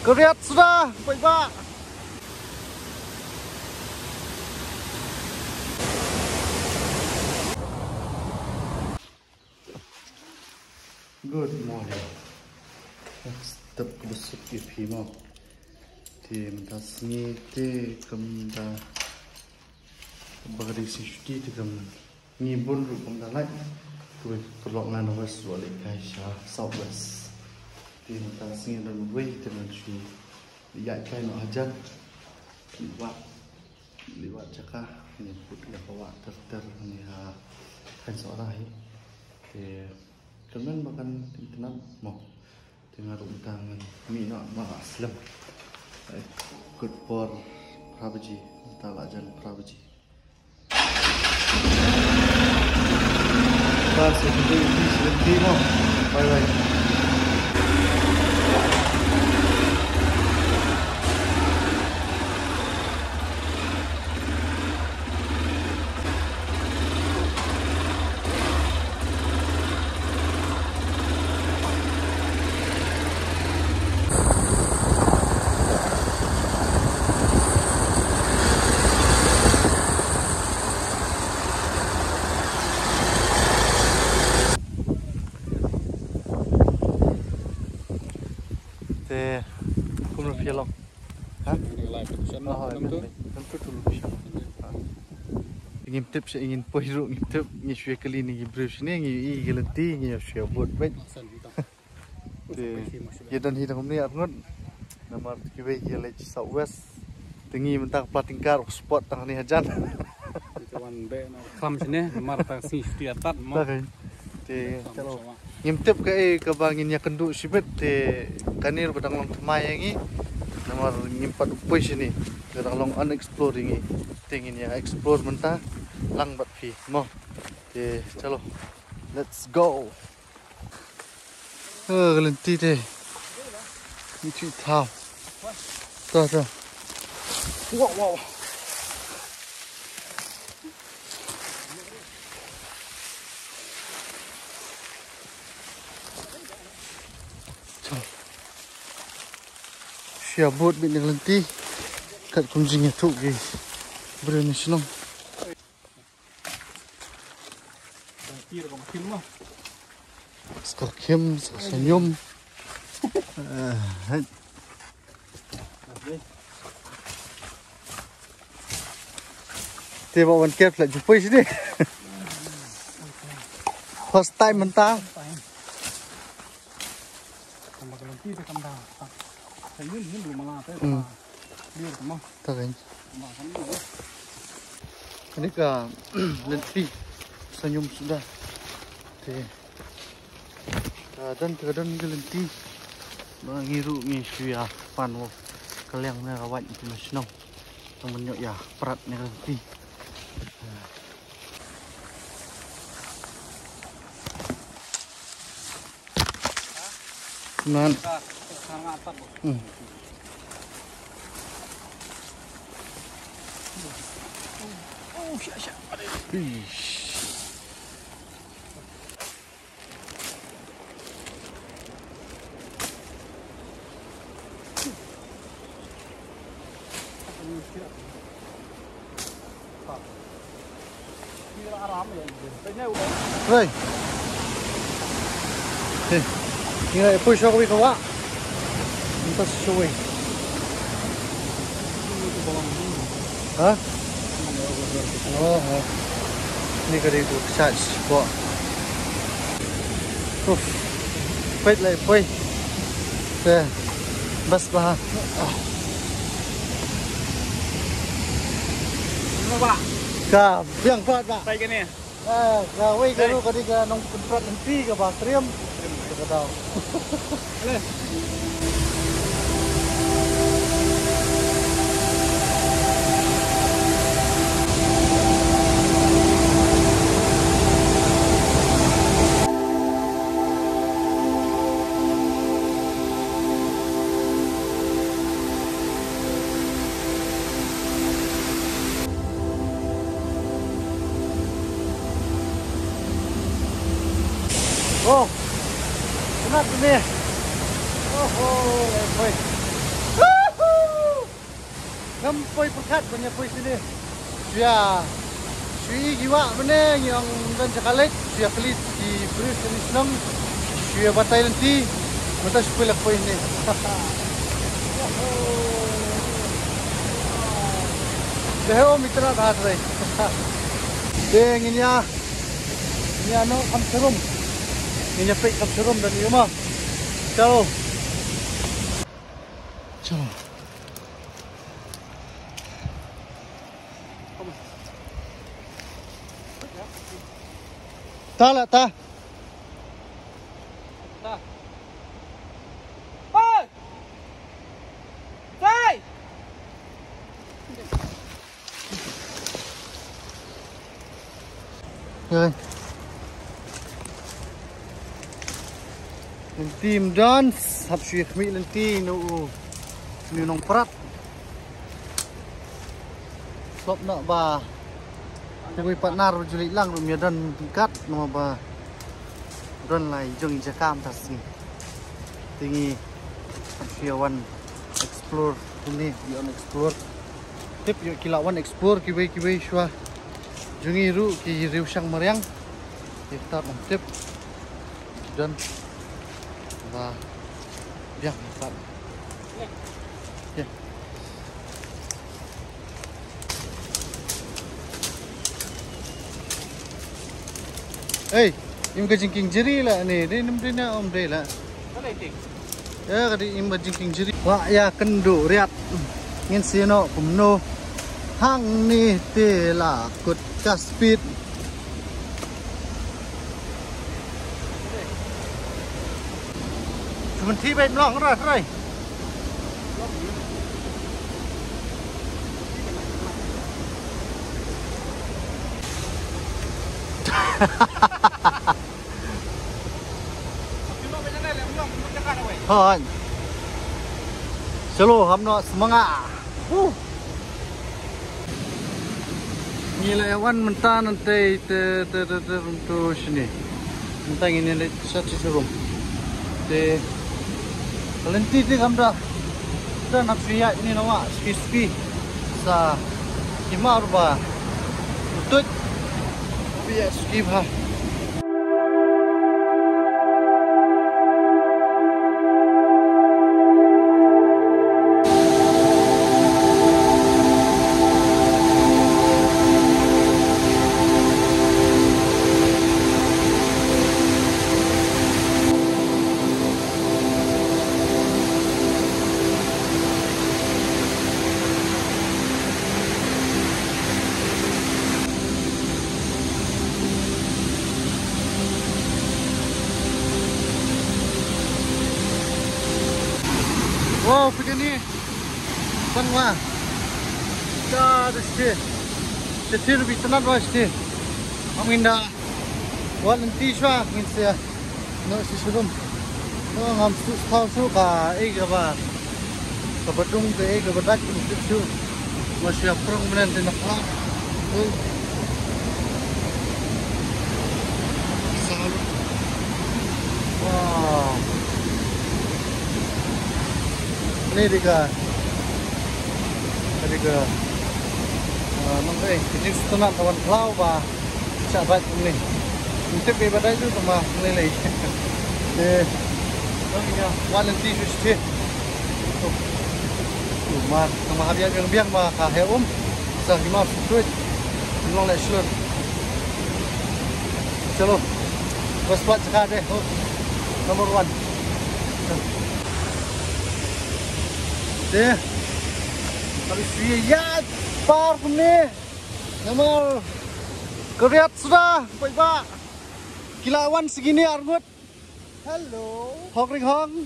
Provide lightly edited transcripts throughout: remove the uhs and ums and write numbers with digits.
Keriat sudah, baik Pak. Good morning. Step ke besuk IP mau. Di mentas ni te kemda bagi safety te kem ngibun ru kemda lai. Tu kelongan west wali Kaisha Southwest. Di mentas ni dan way te mencu. Lihat kai nak hajan. Liwat cakah ni putih bawa ter ni ha kan seorang ni. Kemudian makan tenang mau tengah runtang minyak Muslim. Good for Prabhuji, talajan Prabhuji. Bas itu di mau, bye. Kumur film, hah? Tentu dulu. Ingin tips, ingin poiru, ingin tip, ingin share kali ni, ingin brief ni, ingin gelanti, ingin share buat baik. Jadi hidup ni arngot, nama kiwei kialej Southwest, tinggi mentak platingkar spot tang ni hajan. Kawan be, kam sini, marta sih setiatat, kalau ngintip ke bangin ya kenduk sibet te kanir pedang long temai yang ini nomor ngimpat upoi sini pedang long unexplore ini tingin ya explore mentah lang bat fi mo te chalo let's go gelenti te ni cui thao ta wow siap buat bini lenti kat kunjungnya tu guys berani senang sekar kem senyum tiba wan kep lah jumpa sini first time mentah ini belum malah dia kemana? Tak kan? Ini kan lenti senyum sudah. Kadang lenti mengiru ngisuya panu kaliang ni rawat itu nasional. Temennya ya perat ni lenti. Man. Rồi. Ini là push aku ke bawah. Kita sesuai. Hah? Oh. Ini kada itu charge buat. Pait lại pay. Thế. Bas bah. Pak. Ka, biang kuat, Pak. Baik ini. Wei kalau ketika nong perat nanti ke Pak Trium. Kita tahu. Oh, kenapa ni? Oh, baik. Ngampoi perkat banyak poi sini. Suya sui giwa meneng yang dan cakalik suya kelis di Bruce dan Islam. Suya batai nanti mata sepuluh poi ini. Deh mitra dah tadi. Deh ini ya. Ini ano kamserum. Ini nyepik kamserum dan ini mah. Ciao. Ciao. Ta lah ta. Ta. Oi! Sai! Rồi. Lên team dance, hấp suy khmị lên ti nụ nong prat. Sop nak ba. Tapi partner berjulit lang rumia dan tingkat nama ba. Dan lai jeng jakam tas ni. Tinggi Fiawan explore ini, Fiawan explore. Tip yuk kilawan explore kibai shwa. Jungi ru ki riu sang meriang. Kita tip dan và biang phận. Hey, im ka jingking jeri lah ni, dia nem dia om dia lah. Ya, kadi im ka jingking jeri. Wa ya kendo riat. Ngin sino kumno hang ni te la kut kaspit. Mình thi bên lòng rồi rồi. Thôi. Solo hâm nó semangat. Nilai awan mentah nanti untuk sini. Mentah ini lihat satu serum. Lenti tu kamera dan nafsiya ini nama ski sa himar ba utut biar ski bah. Wow, begini Bangwa Dah ada sih Setir lebih tenat wah sih Amin dah Wal nanti syah Ngin saya Nak si surum Ngam tahu su ka apa Kabadung ke kabadak Itu masih aprong menen tenak lah Wow ini juga nanti jadi setelah kawan kelau bah sahabat ini untuk ibadah itu sama nilai ya walanti suci tuh mah sama hadiah yang biang bah kahya sah lima duit nong lek slur chalo bos buat sekali deh nomor 1 deh habis ya park ni nomor keriat sudah baik kilauan segini argut halo hok ring hong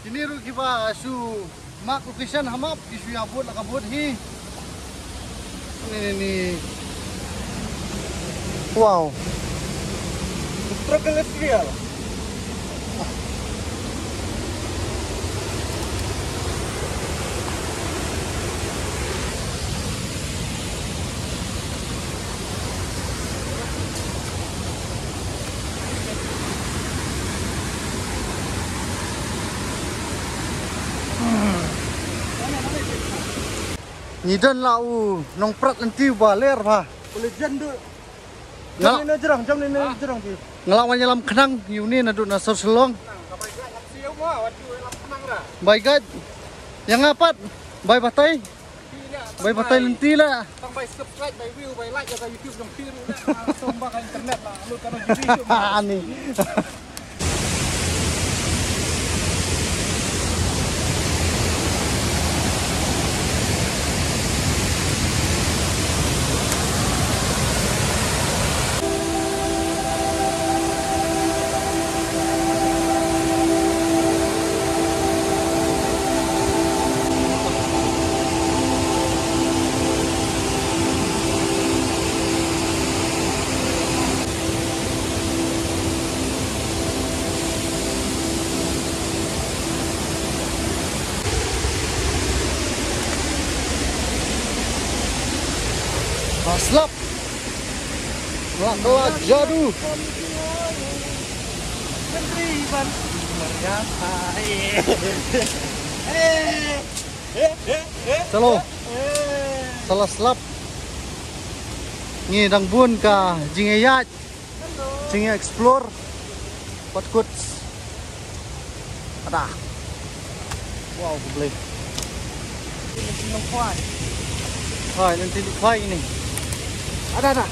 ini rugi ba su mak location hamap isu yang buat nak buat hi ini wow truk elektrik Nyidan lau nong prat nanti baler pa. Boleh jendu. Ngalak Jam ni jerang tu. ngalak manyalam kenang yuni nadu nasar selong. Baik gad. Yang ngapat? Bay batai. Bay batai lenti lah. Tang bay subscribe, bay view, bay like ke YouTube dong piru dah. Sombang ke internet lah. Lu kan video. Ani. Aslap. Kelak jadu. Chalo. Salah slap. Ngi dang bun ka jinge yat. Jinge explore. Pat kut. Ada. Wow, boleh. Hai, nanti di kuai ini. Ada.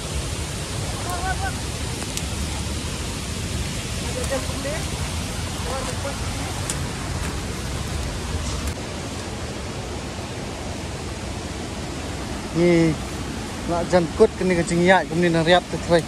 Ni nak jangkut kini ke jingyat kemudian riap terkerai.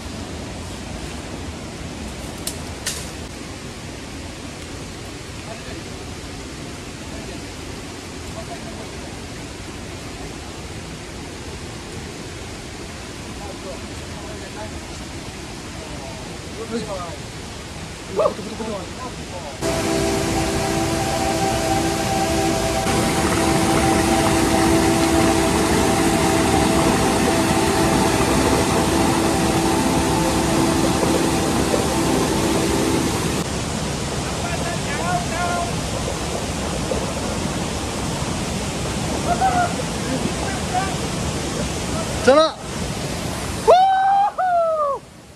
Chalo.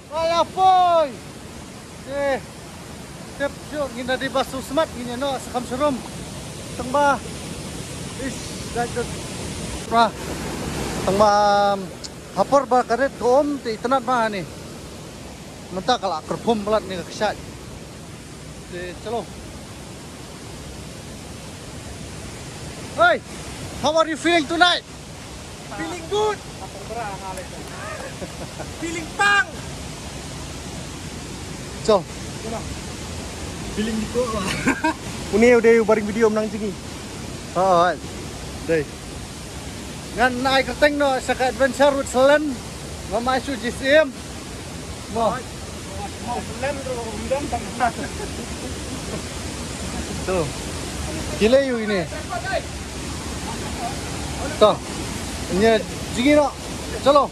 Ay apoy. Step syuk ngina di basu semat ngina no sakam serum. Tengba. Ish dajot. Pra. Tengba hapor ba karet kom ti tenat ba ni. Menta kala kerpum pelat ni kesat. Chalo. Hey, how are you feeling tonight? Feeling good. Feeling pang. So, Feeling gitu. Uni udah baring video menang jingi. oh, đây. Ngan nai kerteng no sa adventure with Selen. Mama isu JCM. Mo. Mau pelan terus undang tangga. Tuh. Gila yuk ini. Tuh. Ini jingi no. Chalo.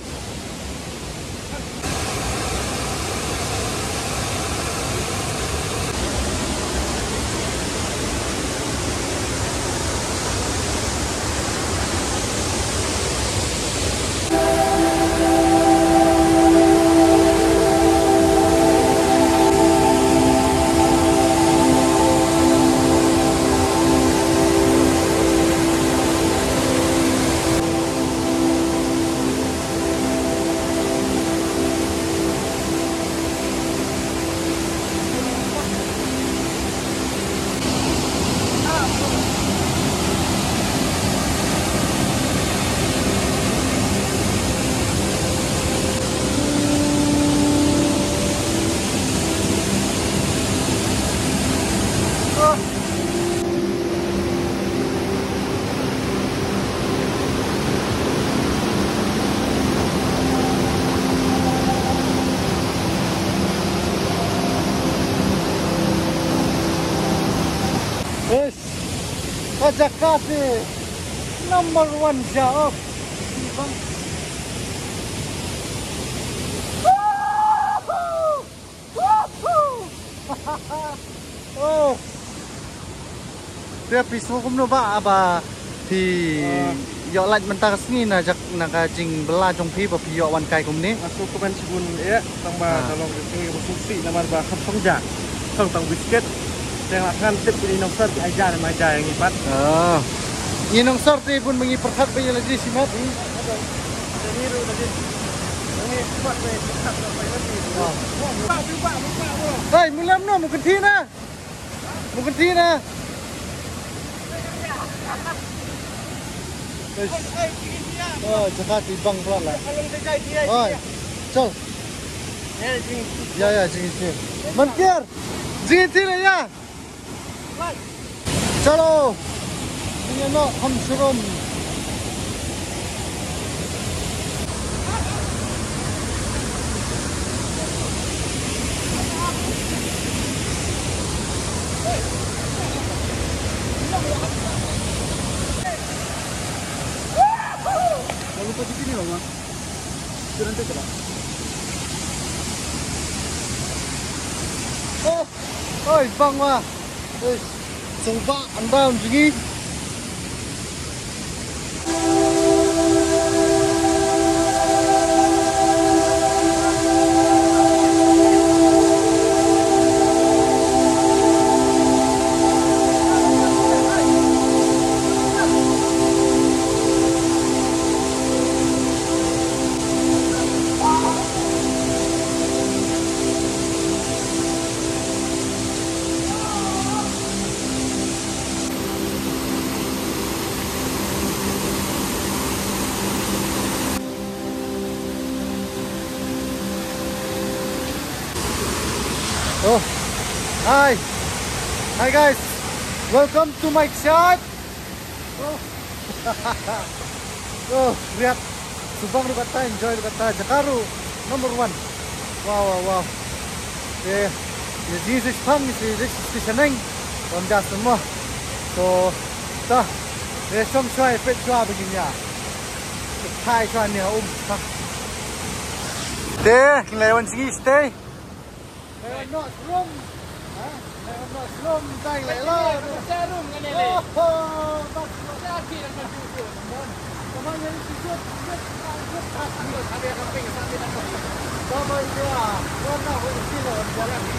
Jakarta number 1 jauh. Oh, dia pisau kumno ba thì yo lạnh mentah sini na jak nakajing bela jong pi pa piyo wan kai kum ni. Masuk ke sibun ya, tang ba tolong ini berfungsi nama ba khap songja. Tang biskuit. Yang akan tip ini nongsar di aja nama aja yang ipat. Inong sorte pun mengi perhat ba lagi simat. Niru tadi. Ini kuat nih, perhat sampai lagi. Hey, mulam no mungkin tina. Mungkin tina. Oh, Jakarta bang pelan lah. Oh, col. Ya, jing. Mankir. Jing lah ya. Chalo. Ini no ham surum. Lupa di sini loh, Mas. Jangan tekan. Oi, bang wah. Coba anda begini. Oh, hi guys, welcome to my shop. Lihat, Subang kata, enjoy kata, Jakaru number 1. Wow. Jesus pang is seneng, jas semua. So, dah, resom cuai pet cuai begini ya. Thai cuai ni Deh, lewat sini stay. Lewat nak room, lewat nak room, tay lại lo. Room kan ni. Oh, bak. Lagi dah maju. Kemana ni sikit? Ada camping sampai dah. Sama dia. Warna boleh sini jalan ni.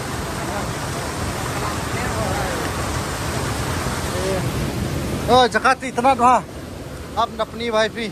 Oh, Jakarta tenat ha. Ab nak ni bhai fi.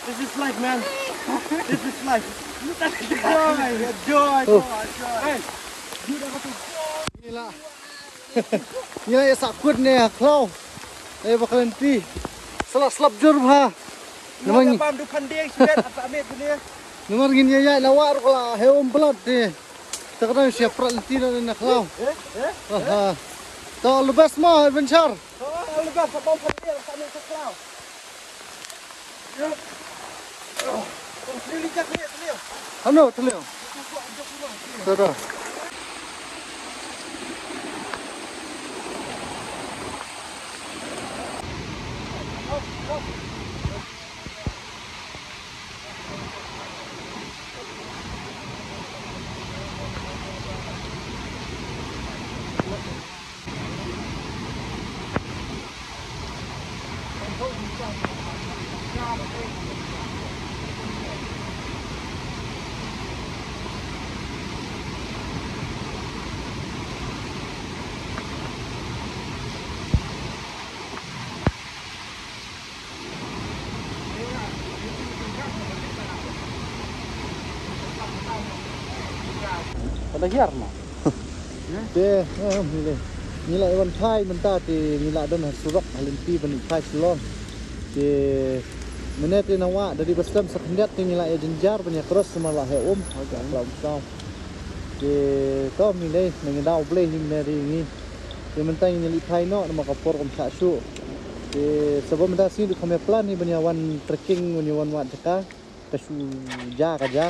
This is life, man. This is life. Joy. Hey, Gila. Gila ya sakut ni klau. Bakalan pi. Selap jur ha. Namanya pam du kandeng sibet apa amet ni. Nomor gini ya nawar kala heum blood ni. Takkan siap peranti na klau. Tol lebas mah adventure. Oh, lepas apa pam kandeng apa amet klau. Ano, tuloy. Tara. Pada hiar mah. Deh, milih. nila iwan pai menta ti nila don surok halimpi bani pai silong ti menete nawa dari baslam sakendat ti nila ya jenjar bani cross semalah he agak lam sam ti to milai nangidau bleh ning dari ni ti menta nili pai no nama kapor kom sasu ti sebab menta si du kame plan ni bani wan trekking bani wan wat jaka kasu ja kaja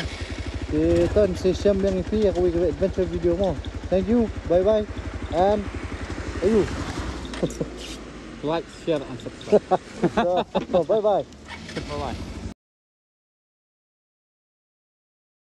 ti ton session yang ipi aku adventure video mo. Thank you, bye bye, and ayo. Like, share, and subscribe. Bye bye. Bye bye.